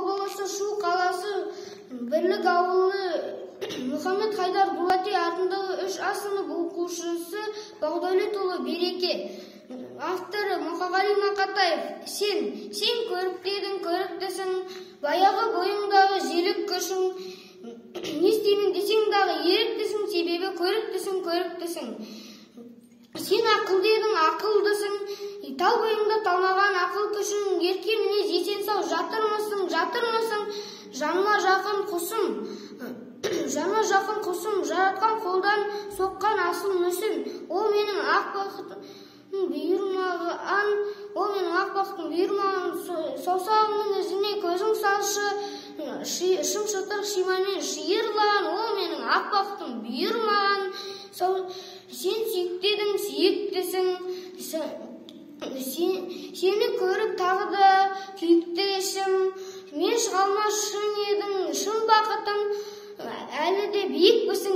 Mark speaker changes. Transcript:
Speaker 1: облысы Шу қаласы Бірлік ауылы Мұхаммед Хайдар Дулати атындағы 3А сынып оқушысы Бағдәулетұлы Береке. Авторы Мұқағали Мақатаев. Сен көріктесің, баяғы бойыңдағы желік күшің. Не істеймін десең дағы еріктісің, себебі көріктісің. Сен ақылды едің, ақылдысың, тал бойыңда талмаған ақыл күшің. Ерке мінез, есен сау, жатырмысың, жаныма жақын құсым, жаратқан қолдан соққан асыл мүсін. Ол менің ақ бақыттың бұйырмаған, саусағыңның ізіне көзің салшы, шым-шытыр шимамен шиырлаған. Ол менің ақ бақыттың бұйырмаған, сен сүйіктедің, сүйіктісің. Сені көріп тағы да күйікті ішім. Мен шығалмас шын едің, шын бақытың. Әлі де биікпісің.